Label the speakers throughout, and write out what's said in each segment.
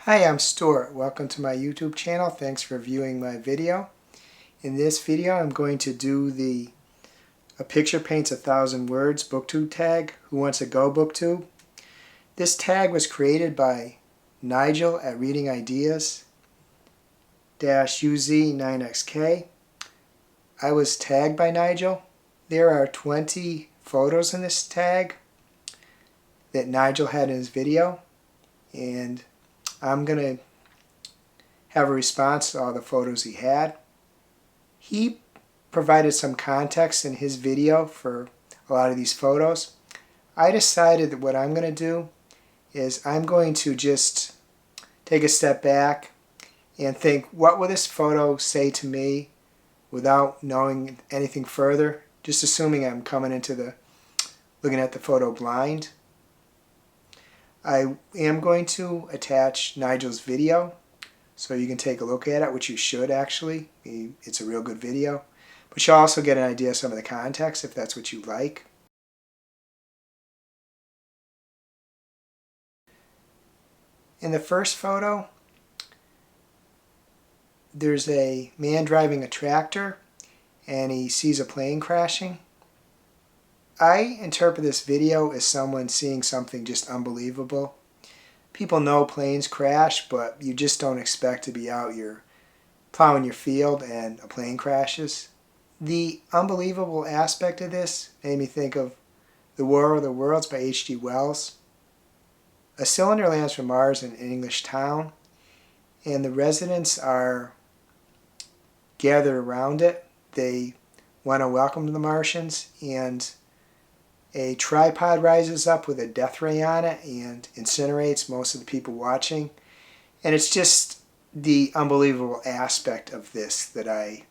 Speaker 1: Hi, I'm Stuart. Welcome to my YouTube channel. Thanks for viewing my video. In this video, I'm going to do the A Picture Paints 1,000 Words Booktube tag. Who wants to go, Booktube? This tag was created by Nigel at Reading Ideas -UZ9XK. I was tagged by Nigel. There are 20 photos in this tag that Nigel had in his video, and I'm going to have a response to all the photos he had. He provided some context in his video for a lot of these photos. I decided that what I'm going to do is I'm going to just take a step back and think, what will this photo say to me without knowing anything further, just assuming I'm coming into looking at the photo blind. I am going to attach Nigel's video so you can take a look at it, which you should actually. It's a real good video. But you'll also get an idea of some of the context if that's what you like. In the first photo, there's a man driving a tractor and he sees a plane crashing. I interpret this video as someone seeing something just unbelievable. People know planes crash, but you just don't expect to be out here plowing your field and a plane crashes. The unbelievable aspect of this made me think of The War of the Worlds by H.G. Wells. A cylinder lands from Mars in an English town, and the residents are gathered around it. They want to welcome the Martians, and a tripod rises up with a death ray on it and incinerates most of the people watching. And it's just the unbelievable aspect of this that I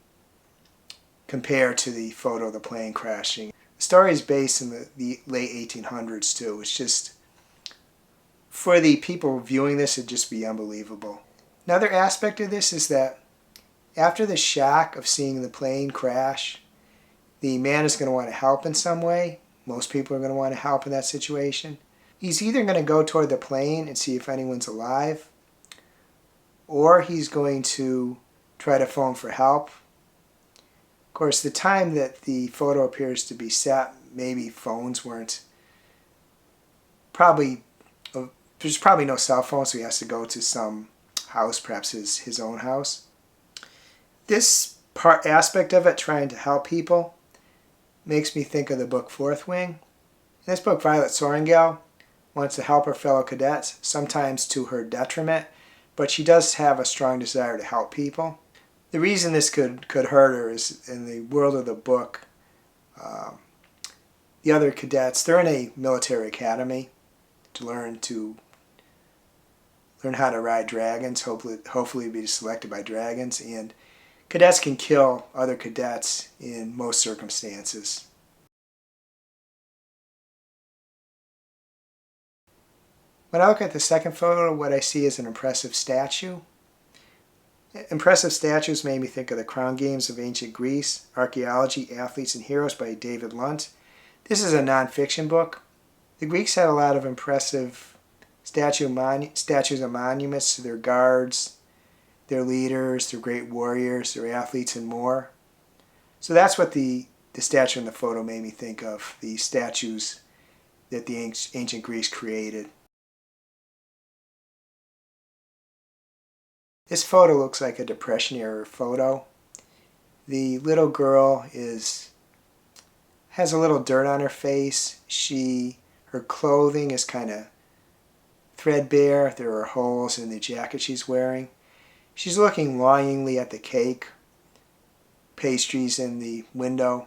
Speaker 1: compare to the photo of the plane crashing. The story is based in the late 1800s too. It's just, for the people viewing this, it'd just be unbelievable. Another aspect of this is that after the shock of seeing the plane crash, the man is going to want to help in some way. Most people are going to want to help in that situation. He's either going to go toward the plane and see if anyone's alive, or he's going to try to phone for help. Of course, the time that the photo appears to be set, maybe phones weren't. There's probably no cell phone, so he has to go to some house, perhaps his own house. This aspect of it, trying to help people, makes me think of the book Fourth Wing. In this book, Violet Sorrengail wants to help her fellow cadets, sometimes to her detriment, but she does have a strong desire to help people. The reason this could hurt her is, in the world of the book, the other cadets, they're in a military academy to learn how to ride dragons, hopefully be selected by dragons, and cadets can kill other cadets in most circumstances. When I look at the second photo, what I see is an impressive statue. Impressive statues made me think of the Crown Games of Ancient Greece, Archaeology, Athletes and Heroes by David Lunt. This is a non-fiction book. The Greeks had a lot of impressive statues and monuments to their guards, their leaders, their great warriors, their athletes, and more. So that's what the statue in the photo made me think of, the statues that the ancient Greeks created. This photo looks like a Depression-era photo. The little girl has a little dirt on her face. Her clothing is kind of threadbare. There are holes in the jacket she's wearing. She's looking longingly at the cake, pastries in the window,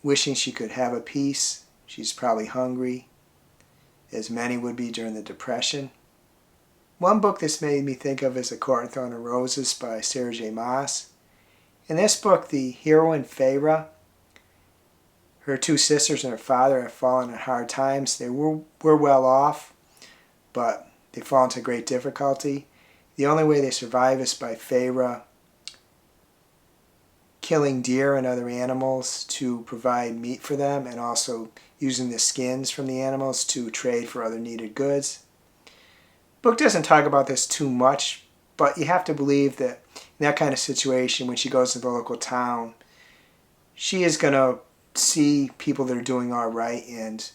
Speaker 1: wishing she could have a piece. She's probably hungry, as many would be during the Depression. One book this made me think of is A Court and Thorn and Roses by Sarah J. Maas. In this book, the heroine, Pheffer, her two sisters and her father have fallen in hard times. They were well off, but they fall into great difficulty. The only way they survive is by Pheffer killing deer and other animals to provide meat for them, and also using the skins from the animals to trade for other needed goods. book doesn't talk about this too much, but you have to believe that in that kind of situation, when she goes to the local town, she is going to see people that are doing all right and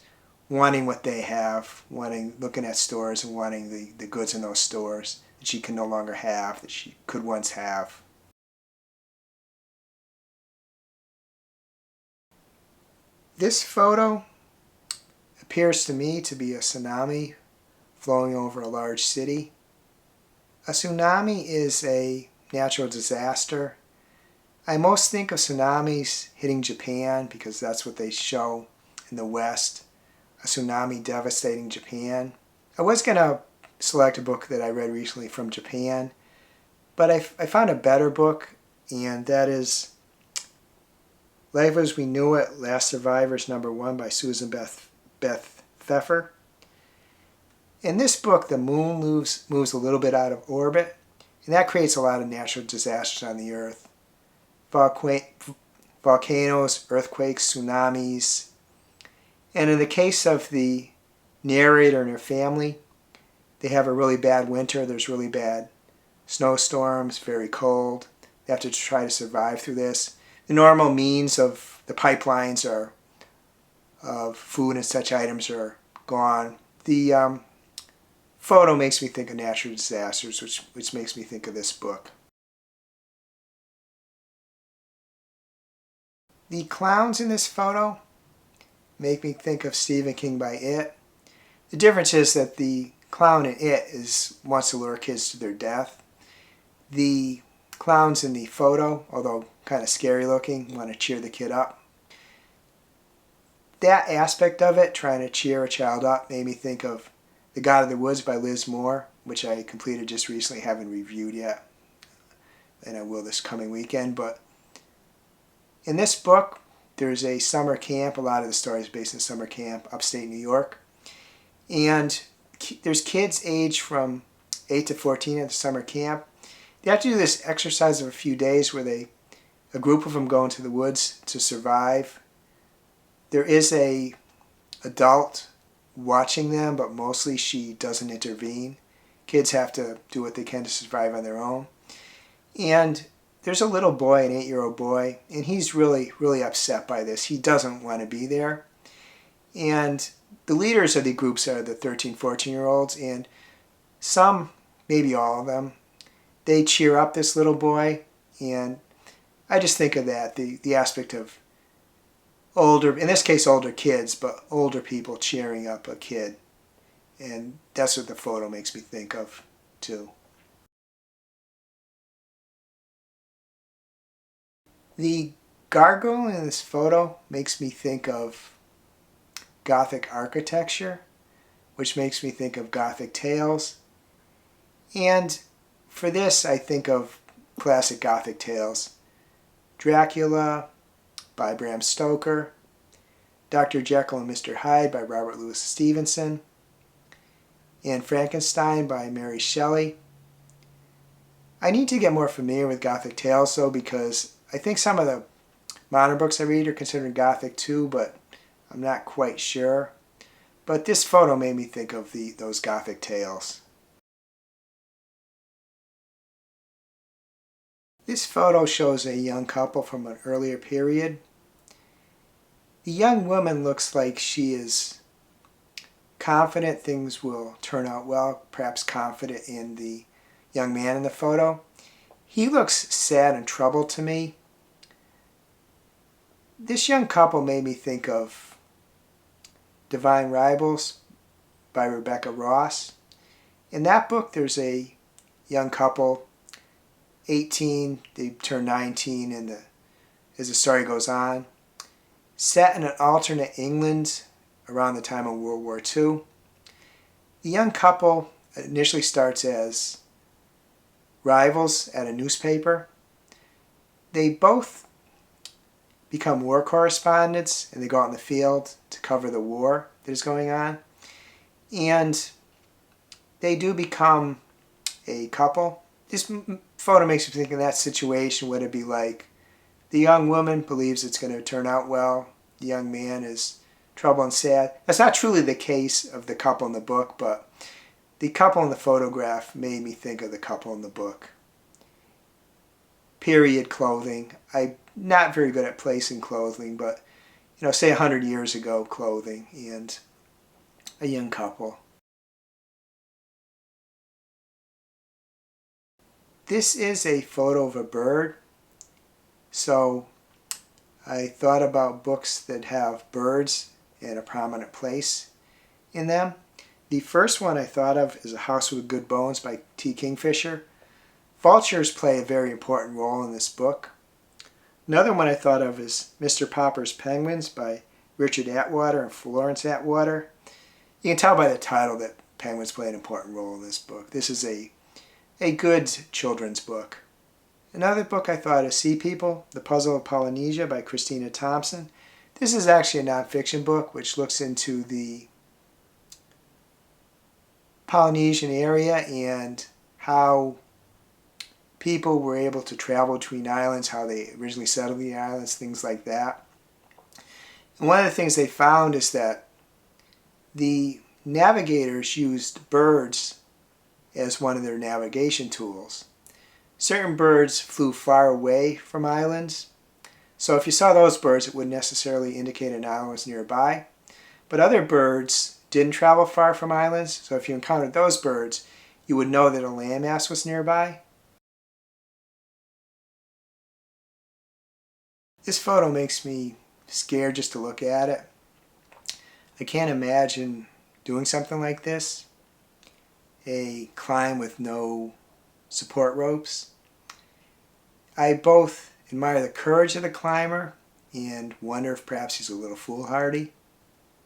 Speaker 1: wanting what they have, looking at stores and wanting the goods in those stores that she can no longer have, that she could once have. This photo appears to me to be a tsunami flowing over a large city. A tsunami is a natural disaster. I most think of tsunamis hitting Japan because that's what they show in the West. A tsunami devastating Japan. I was going to select a book that I read recently from Japan, but I found a better book, and that is Life as We Knew It, Last Survivors #1 by Susan Beth Pheffer. In this book, the moon moves a little bit out of orbit, and that creates a lot of natural disasters on the earth. Volcanoes, earthquakes, tsunamis. And in the case of the narrator and her family, they have a really bad winter. There's really bad snowstorms, very cold. They have to try to survive through this. The normal means of the pipelines of food and such items are gone. The photo makes me think of natural disasters, which makes me think of this book. The clowns in this photo make me think of Stephen King by It. The difference is that the clown in It wants to lure kids to their death. The clowns in the photo, although kind of scary looking, want to cheer the kid up. That aspect of it, trying to cheer a child up, made me think of The God of the Woods by Liz Moore, which I completed just recently, haven't reviewed yet, and I will this coming weekend. But in this book, there's a summer camp. A lot of the story is based in summer camp, upstate New York. And there's kids aged from 8 to 14 at the summer camp. They have to do this exercise of a few days where a group of them go into the woods to survive. There is a adult watching them, but mostly she doesn't intervene. Kids have to do what they can to survive on their own. And there's a little boy, an 8-year-old boy, and he's really, really upset by this. He doesn't want to be there. And the leaders of the groups are the 13, 14-year-olds, and some, maybe all of them, they cheer up this little boy. And I just think of that, the aspect of older, in this case older kids, but older people cheering up a kid. And that's what the photo makes me think of, too. The gargoyle in this photo makes me think of Gothic architecture, which makes me think of Gothic tales. And for this, I think of classic Gothic tales. Dracula by Bram Stoker, Dr. Jekyll and Mr. Hyde by Robert Louis Stevenson, and Frankenstein by Mary Shelley. I need to get more familiar with Gothic tales, though, because I think some of the modern books I read are considered Gothic too, but I'm not quite sure. But this photo made me think of those Gothic tales. This photo shows a young couple from an earlier period. The young woman looks like she is confident things will turn out well, perhaps confident in the young man in the photo. He looks sad and troubled to me. This young couple made me think of Divine Rivals by Rebecca Ross. In that book, there's a young couple, 18, they turn 19 as the story goes on, set in an alternate England around the time of World War II. The young couple initially starts as rivals at a newspaper. They both become war correspondents, and they go out in the field to cover the war that is going on. And they do become a couple. This photo makes me think in that situation, what it'd be like. The young woman believes it's going to turn out well. The young man is troubled and sad. That's not truly the case of the couple in the book, but the couple in the photograph made me think of the couple in the book. Period clothing. I'm not very good at placing clothing, but say 100 years ago clothing and a young couple. This is a photo of a bird, so I thought about books that have birds in a prominent place in them. The first one I thought of is A House with Good Bones by T. Kingfisher. Vultures play a very important role in this book. Another one I thought of is Mr. Popper's Penguins by Richard Atwater and Florence Atwater. You can tell by the title that penguins play an important role in this book. This is a good children's book. Another book I thought of, Sea People, The Puzzle of Polynesia by Christina Thompson. This is actually a nonfiction book which looks into the Polynesian area and how people were able to travel between islands, how they originally settled the islands, things like that. And one of the things they found is that the navigators used birds as one of their navigation tools. Certain birds flew far away from islands, so if you saw those birds it wouldn't necessarily indicate an island was nearby. But other birds didn't travel far from islands, so if you encountered those birds you would know that a landmass was nearby. This photo makes me scared just to look at it. I can't imagine doing something like this. A climb with no support ropes. I both admire the courage of the climber and wonder if perhaps he's a little foolhardy.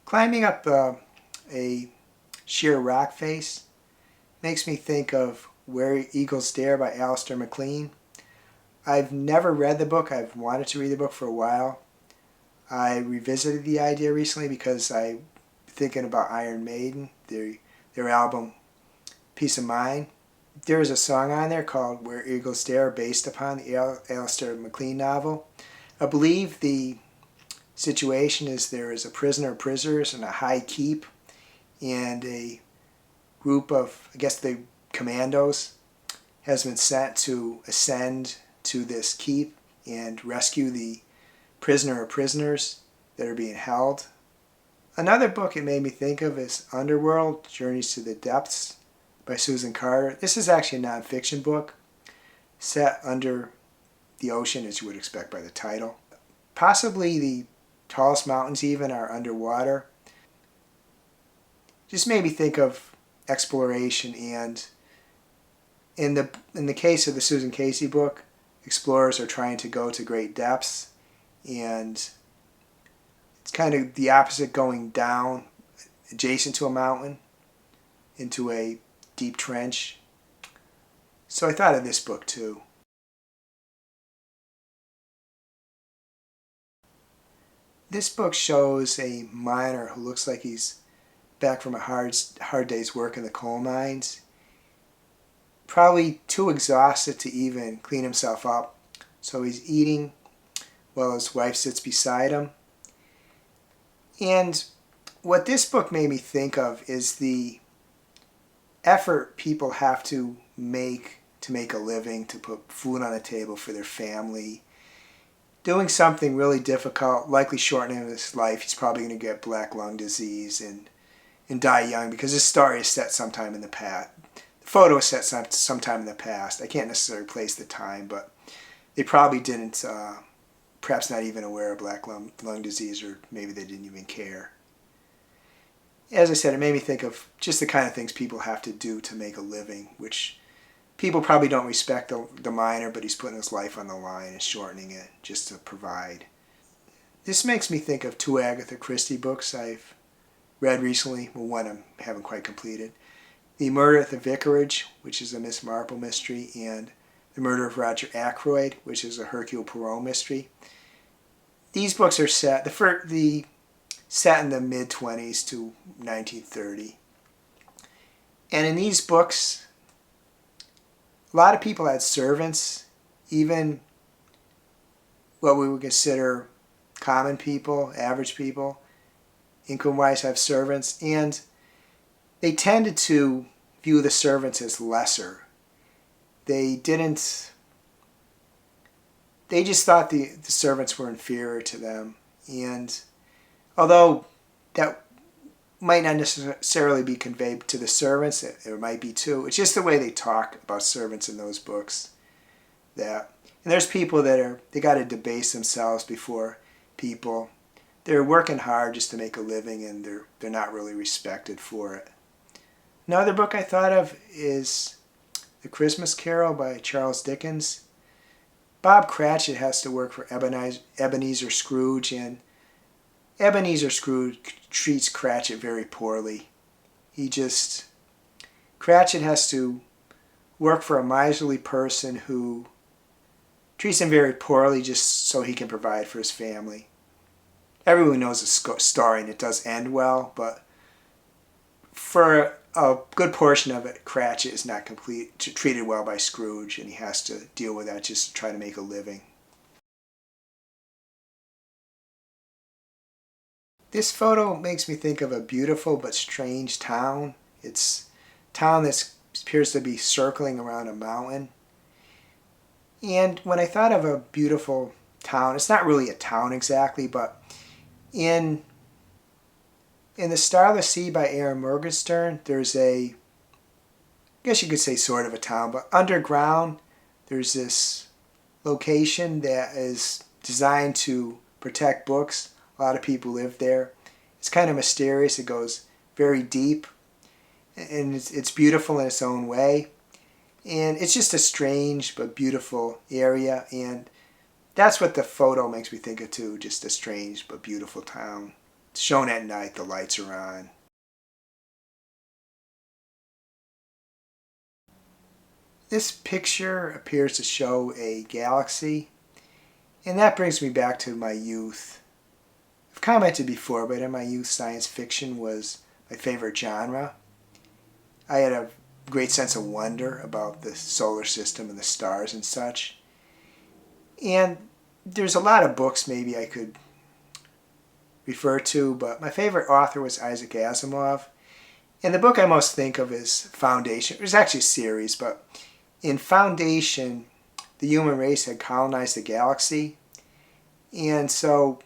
Speaker 1: Climbing up a sheer rock face makes me think of Where Eagles Dare by Alistair MacLean. I've never read the book. I've wanted to read the book for a while. I revisited the idea recently because I'm thinking about Iron Maiden, their album Peace of Mind. There is a song on there called Where Eagles Dare based upon the Alistair MacLean novel. I believe the situation is there is a prisoner or prisoners in a high keep and a group of, I guess the commandos, has been sent to ascend to this keep and rescue the prisoner or prisoners that are being held. Another book it made me think of is Underworld, Journeys to the Depths by Susan Carter. This is actually a nonfiction book set under the ocean, as you would expect by the title. Possibly the tallest mountains even are underwater. Just made me think of exploration, and in the case of the Susan Casey book, explorers are trying to go to great depths, and it's kind of the opposite, going down adjacent to a mountain into a deep trench. So I thought of this book too. This book shows a miner who looks like he's back from a hard day's work in the coal mines. Probably too exhausted to even clean himself up. So he's eating while his wife sits beside him. And what this book made me think of is the effort people have to make a living, to put food on the table for their family. Doing something really difficult, likely shortening his life. He's probably going to get black lung disease and die young, because this story is set sometime in the past. The photo is set sometime in the past. I can't necessarily place the time, but they probably didn't, perhaps not even aware of black lung disease, or maybe they didn't even care. As I said, it made me think of just the kind of things people have to do to make a living, which people probably don't respect the miner, but he's putting his life on the line and shortening it just to provide. This makes me think of two Agatha Christie books I've read recently. Well, one I haven't quite completed. The Murder at the Vicarage, which is a Miss Marple mystery, and The Murder of Roger Ackroyd, which is a Hercule Poirot mystery. These books are set in the mid-20s to 1930. And in these books, a lot of people had servants, even what we would consider common people, average people, income-wise have servants, and they tended to view the servants as lesser. They just thought the servants were inferior to them. And although that might not necessarily be conveyed to the servants, it might be too. It's just the way they talk about servants in those books. And there's people they got to debase themselves before people. They're working hard just to make a living, and they're not really respected for it. Another book I thought of is The Christmas Carol by Charles Dickens. Bob Cratchit has to work for Ebenezer Scrooge, and Ebenezer Scrooge treats Cratchit very poorly. Cratchit has to work for a miserly person who treats him very poorly just so he can provide for his family. Everyone knows the story and it does end well, but for a good portion of it, Cratchit is not treated well by Scrooge, and he has to deal with that just to try to make a living. This photo makes me think of a beautiful but strange town. It's a town that appears to be circling around a mountain. And when I thought of a beautiful town, it's not really a town exactly, but in The Starless Sea by Aaron Morgenstern, there's I guess you could say sort of a town, but underground there's this location that is designed to protect books. A lot of people live there. It's kind of mysterious. It goes very deep, and it's beautiful in its own way. And it's just a strange but beautiful area, and that's what the photo makes me think of too, just a strange but beautiful town. It's shown at night, the lights are on. This picture appears to show a galaxy, and that brings me back to my youth. I've commented before, but in my youth, science fiction was my favorite genre. I had a great sense of wonder about the solar system and the stars and such. And there's a lot of books maybe I could refer to, but my favorite author was Isaac Asimov. And the book I most think of is Foundation. It was actually a series, but in Foundation, the human race had colonized the galaxy. And so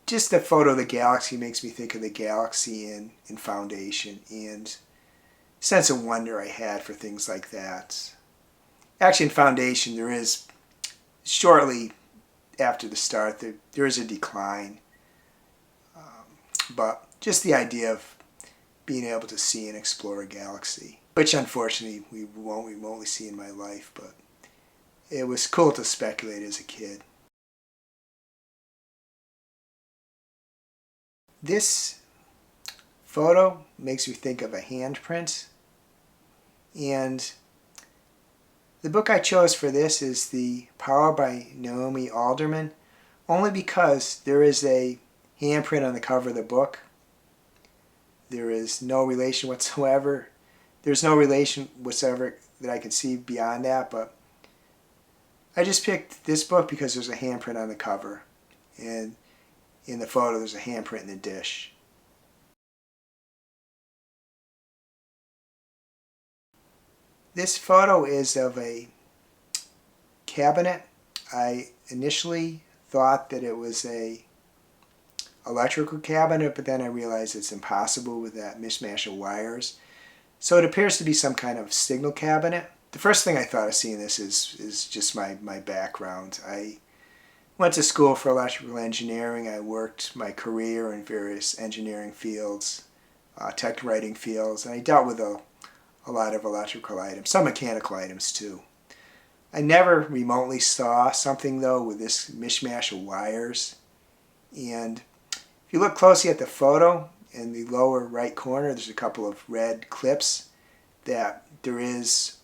Speaker 1: just the photo of the galaxy makes me think of the galaxy in Foundation, and sense of wonder I had for things like that. Actually, in Foundation, there is, shortly after the start, there is a decline. But just the idea of being able to see and explore a galaxy, which unfortunately we won't remotely see in my life, but it was cool to speculate as a kid. This photo makes me think of a handprint, and the book I chose for this is The Power by Naomi Alderman, only because there is a handprint on the cover of the book. There is no relation whatsoever. There's no relation whatsoever that I can see beyond that, but I just picked this book because there's a handprint on the cover, and in the photo there's a handprint in the dish. This photo is of a cabinet. I initially thought that it was a electrical cabinet, but then I realized it's impossible with that mishmash of wires. So it appears to be some kind of signal cabinet. The first thing I thought of seeing this is just my background. I went to school for electrical engineering. I worked my career in various engineering fields, tech writing fields, and I dealt with a lot of electrical items, some mechanical items too. I never remotely saw something though with this mishmash of wires. And if you look closely at the photo, in the lower right corner there's a couple of red clips that there is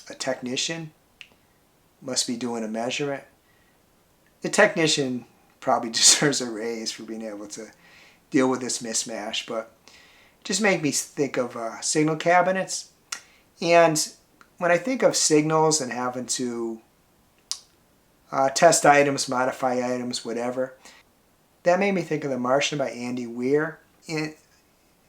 Speaker 1: a technician, must be doing a measurement. The technician probably deserves a raise for being able to deal with this mismatch, but it just made me think of signal cabinets. And when I think of signals and having to test items, modify items, whatever, that made me think of The Martian by Andy Weir. In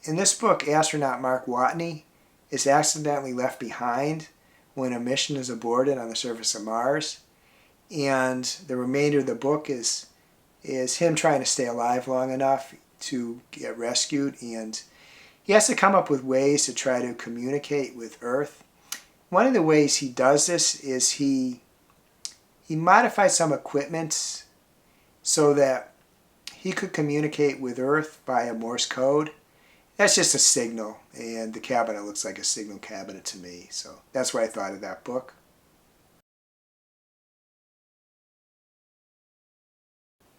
Speaker 1: In this book, astronaut Mark Watney is accidentally left behind when a mission is aborted on the surface of Mars. And the remainder of the book is him trying to stay alive long enough to get rescued. And he has to come up with ways to try to communicate with Earth. One of the ways he does this is he modifies some equipment so that he could communicate with Earth via Morse code. That's just a signal, and the cabinet looks like a signal cabinet to me. So that's what I thought of that book.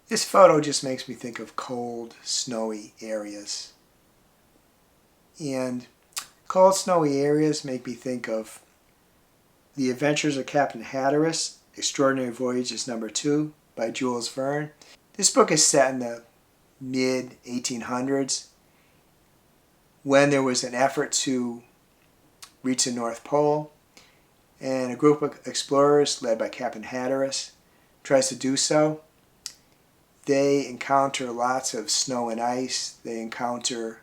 Speaker 1: This photo just makes me think of cold, snowy areas. And cold, snowy areas make me think of The Adventures of Captain Hatteras, Extraordinary Voyages No. 2 by Jules Verne. This book is set in the mid-1800s when there was an effort to reach the North Pole, and a group of explorers led by Captain Hatteras tries to do so. They encounter lots of snow and ice. They encounter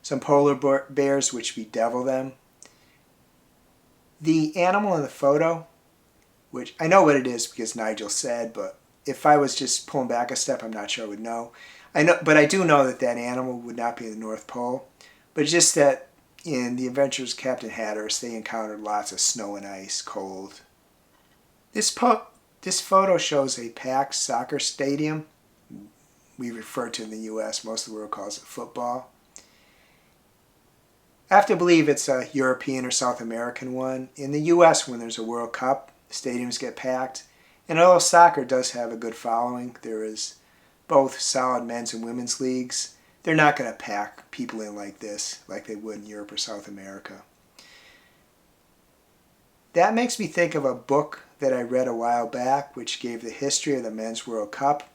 Speaker 1: some polar bears which bedevil them. The animal in the photo, which I know what it is because Nigel said, but if I was just pulling back a step, I'm not sure I would know. But I do know that that animal would not be in the North Pole. But just that in The Adventures of Captain Hatteras, they encountered lots of snow and ice, cold. This photo shows a packed soccer stadium. We refer to in the U.S., most of the world calls it football. I have to believe it's a European or South American one. In the U.S., when there's a World Cup, stadiums get packed. And although soccer does have a good following, there is both solid men's and women's leagues, they're not going to pack people in like this, like they would in Europe or South America. That makes me think of a book that I read a while back, which gave the history of the Men's World Cup.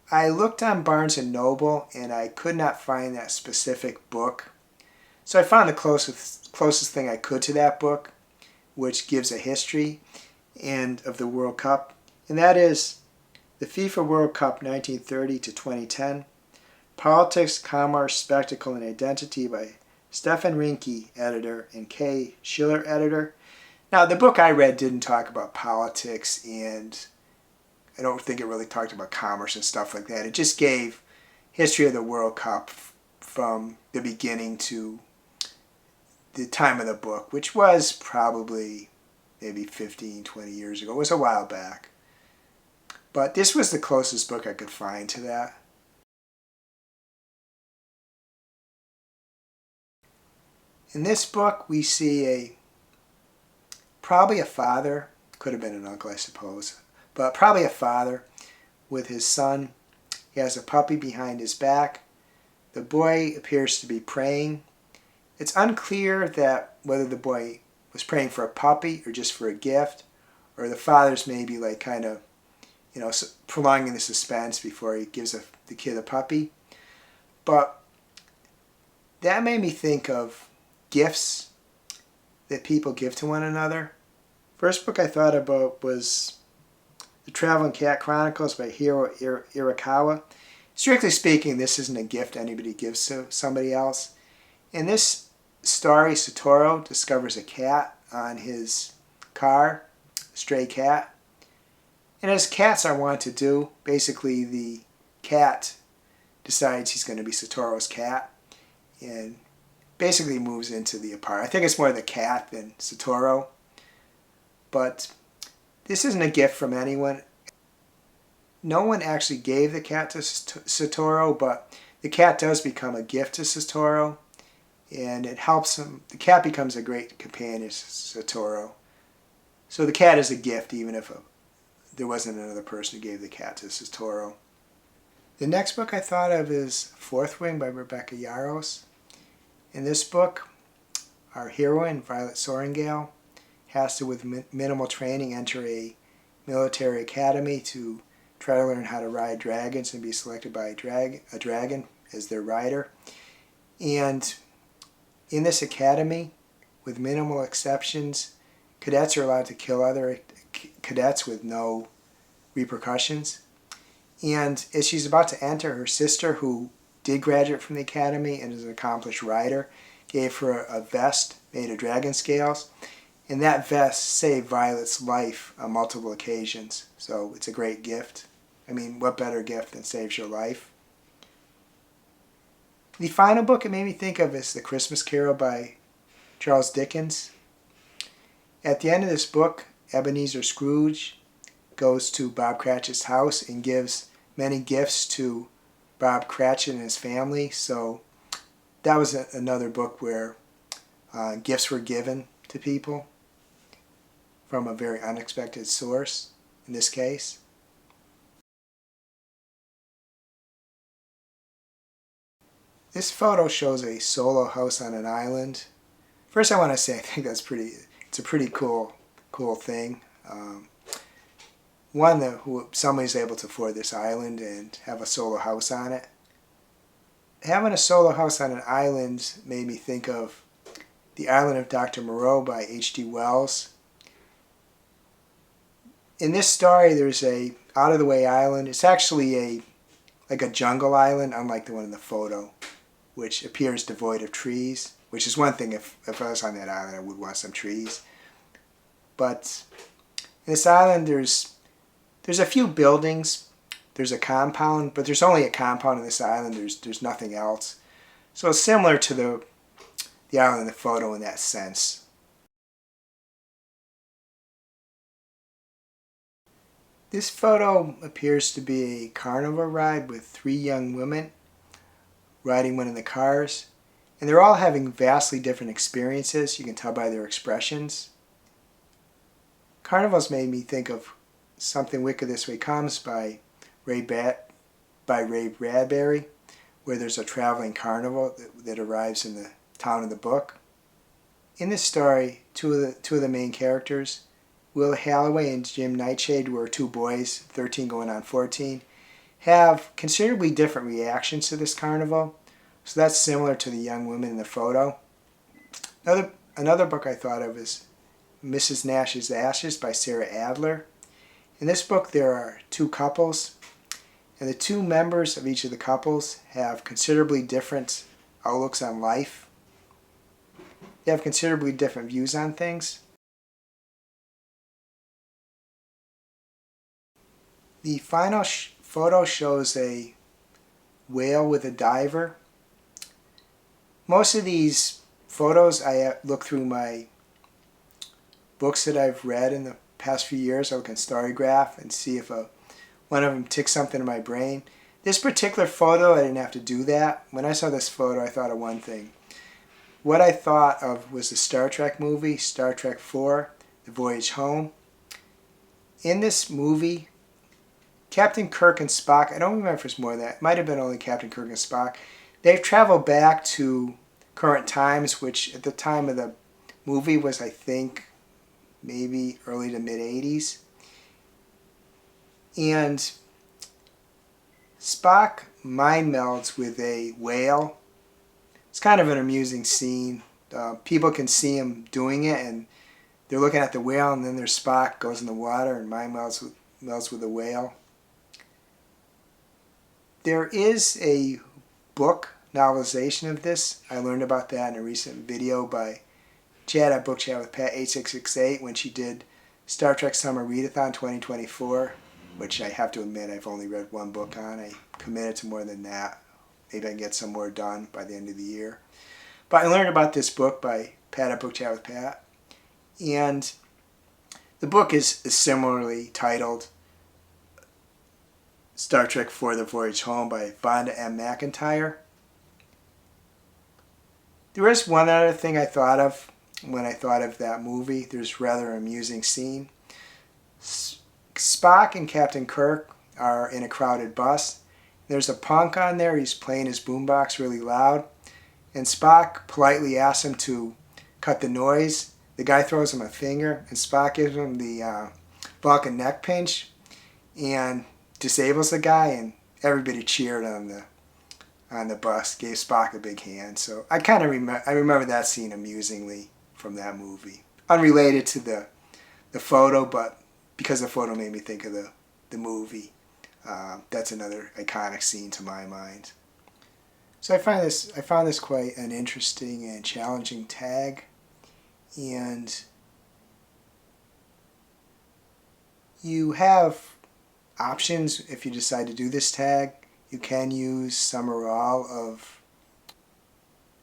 Speaker 1: I looked on Barnes & Noble, and I could not find that specific book. So I found the closest thing I could to that book, which gives a history of the World Cup, and that is the FIFA World Cup 1930 to 2010, Politics, Commerce, Spectacle, and Identity by Stefan Rinke, editor, and K. Schiller, editor. Now, the book I read didn't talk about politics, and I don't think it really talked about commerce and stuff like that. It just gave history of the World Cup from the beginning to the time of the book, which was probably maybe 15, 20 years ago. It was a while back. But this was the closest book I could find to that. In this book, we see probably a father, could have been an uncle, I suppose, but probably a father with his son. He has a puppy behind his back. The boy appears to be praying. It's unclear whether the boy was praying for a puppy or just for a gift, or the father's maybe like kind of, prolonging the suspense before he gives the kid a puppy. But that made me think of gifts that people give to one another. First book I thought about was The Traveling Cat Chronicles by Hiro Irakawa. Strictly speaking, this isn't a gift anybody gives to somebody else. In this story, Satoru discovers a cat on his car, a stray cat. And as cats are wont to do, basically the cat decides he's going to be Satoru's cat and basically moves into the apartment. I think it's more the cat than Satoru. But this isn't a gift from anyone. No one actually gave the cat to Satoru, but the cat does become a gift to Satoru, and it helps him. The cat becomes a great companion to Satoru. So the cat is a gift, even if there wasn't another person who gave the cat to Satoru. The next book I thought of is Fourth Wing by Rebecca Yarros. In this book, our heroine, Violet Sorrengail, has to, with minimal training, enter a military academy to try to learn how to ride dragons and be selected by a dragon as their rider. And in this academy, with minimal exceptions, cadets are allowed to kill other cadets with no repercussions. And as she's about to enter, her sister, who did graduate from the academy and is an accomplished writer, gave her a vest made of dragon scales. And that vest saved Violet's life on multiple occasions. So it's a great gift. I mean, what better gift than saves your life? The final book it made me think of is The Christmas Carol by Charles Dickens. At the end of this book, Ebenezer Scrooge goes to Bob Cratchit's house and gives many gifts to Bob Cratchit and his family. So that was another book where gifts were given to people from a very unexpected source, in this case. This photo shows a solo house on an island. First I want to say I think it's a pretty cool thing. One, that somebody's able to afford this island and have a solo house on it. Having a solo house on an island made me think of The Island of Dr. Moreau by H.G. Wells. In this story, there's a out-of-the-way island. It's actually like a jungle island, unlike the one in the photo, which appears devoid of trees, which is one thing. If I was on that island, I would want some trees. But in this island, there's a few buildings. There's a compound, but there's only a compound in this island. There's nothing else. So it's similar to the island in the photo in that sense. This photo appears to be a carnival ride with 3 young women riding one of the cars. And they're all having vastly different experiences. You can tell by their expressions. Carnivals made me think of Something Wicked This Way Comes by Ray Bradbury, where there's a traveling carnival that arrives in the town of the book. In this story, two of the main characters, Will Halloway and Jim Nightshade, who are 2 boys, 13 going on 14, have considerably different reactions to this carnival. So that's similar to the young women in the photo. Another book I thought of is Mrs. Nash's Ashes by Sarah Adler. In this book there are 2 couples, and the 2 members of each of the couples have considerably different outlooks on life. They have considerably different views on things. The final photo shows a whale with a diver. Most of these photos I look through my books that I've read in the past few years. I look in Storygraph and see if one of them ticks something in my brain. This particular photo, I didn't have to do that. When I saw this photo, I thought of one thing. What I thought of was the Star Trek movie, Star Trek IV, The Voyage Home. In this movie, Captain Kirk and Spock, I don't remember if it's more than that, it might have been only Captain Kirk and Spock, they've traveled back to current times, which at the time of the movie was, I think, maybe early to mid-80s. And Spock mind melds with a whale. It's kind of an amusing scene. People can see him doing it, and they're looking at the whale, and then there's Spock goes in the water and mind melds with the whale. There is a book novelization of this. I learned about that in a recent video by Chad at Book Chat with Pat 8668 when she did Star Trek Summer Readathon 2024, which I have to admit I've only read 1 book on. I committed to more than that. Maybe I can get some more done by the end of the year. But I learned about this book by Pat at Book Chat with Pat. And the book is similarly titled Star Trek IV: The Voyage Home by Vonda M. McIntyre. There is one other thing I thought of when I thought of that movie. There's a rather amusing scene. Spock and Captain Kirk are in a crowded bus. There's a punk on there. He's playing his boombox really loud. And Spock politely asks him to cut the noise. The guy throws him a finger, and Spock gives him the Vulcan neck pinch and disables the guy, and everybody cheered on the bus, gave Spock a big hand. So I kind of remember that scene amusingly from that movie. Unrelated to the photo, but because the photo made me think of the movie. That's another iconic scene to my mind. So I found this quite an interesting and challenging tag, and you have options if you decide to do this tag. You can use some or all of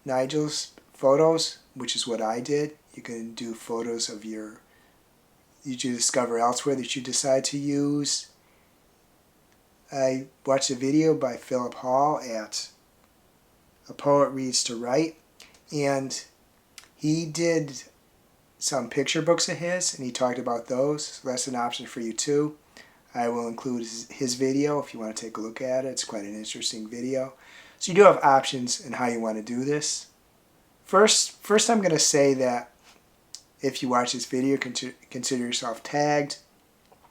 Speaker 1: Nigel's photos, which is what I did. You can do photos of you discover elsewhere that you decide to use. I watched a video by Philip Hall at A Poet Reads to Write, and he did some picture books of his, and he talked about those, so that's an option for you too. I will include his video if you want to take a look at it. It's quite an interesting video. So you do have options in how you want to do this. First I'm going to say that if you watch this video, consider yourself tagged.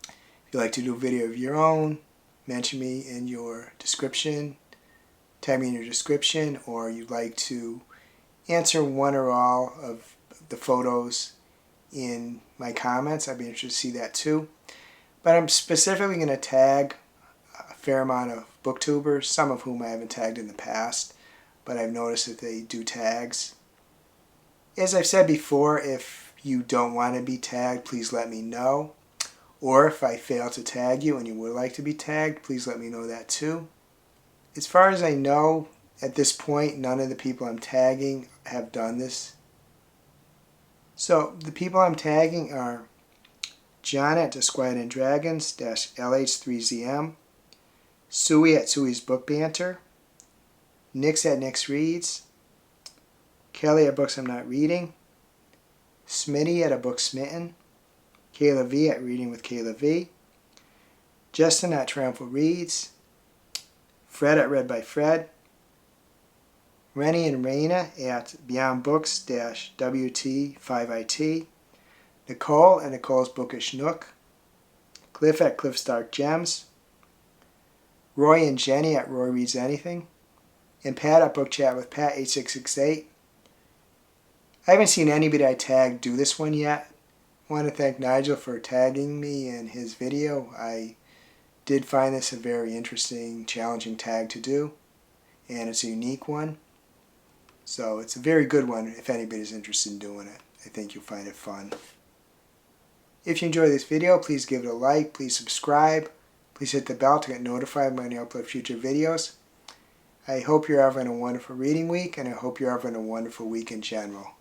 Speaker 1: If you like to do a video of your own, mention me in your description. Tag me in your description, or you'd like to answer one or all of the photos in my comments, I'd be interested to see that too. But I'm specifically going to tag a fair amount of booktubers, some of whom I haven't tagged in the past, but I've noticed that they do tags. As I've said before, if you don't want to be tagged, please let me know. Or if I fail to tag you and you would like to be tagged, please let me know that too. As far as I know, at this point, none of the people I'm tagging have done this. So the people I'm tagging are John at DisquietandDragons -LH3ZM, Suey at sueysbookbanter, Nix at Nix Reads, Kelly at Books I'm Not Reading, Smiti at A Book Smitten, Kayla V at Reading with Kayla V, Justin at Triumphal Reads, Fred at Read by Fred, Reney and Raina at Beyond Books -WT5IT, Nicole at Nicole's Bookish Nook, Cliff at Cliff's Dark Gems, Roy and Jennie at Roy Reads Anything, and Pat at Book Chat with Pat 8668. I haven't seen anybody I tagged do this one yet. I want to thank Nigel for tagging me in his video. I did find this a very interesting, challenging tag to do, and it's a unique one. So it's a very good one if anybody's interested in doing it. I think you'll find it fun. If you enjoyed this video, please give it a like, please subscribe, please hit the bell to get notified when I upload future videos. I hope you're having a wonderful reading week, and I hope you're having a wonderful week in general.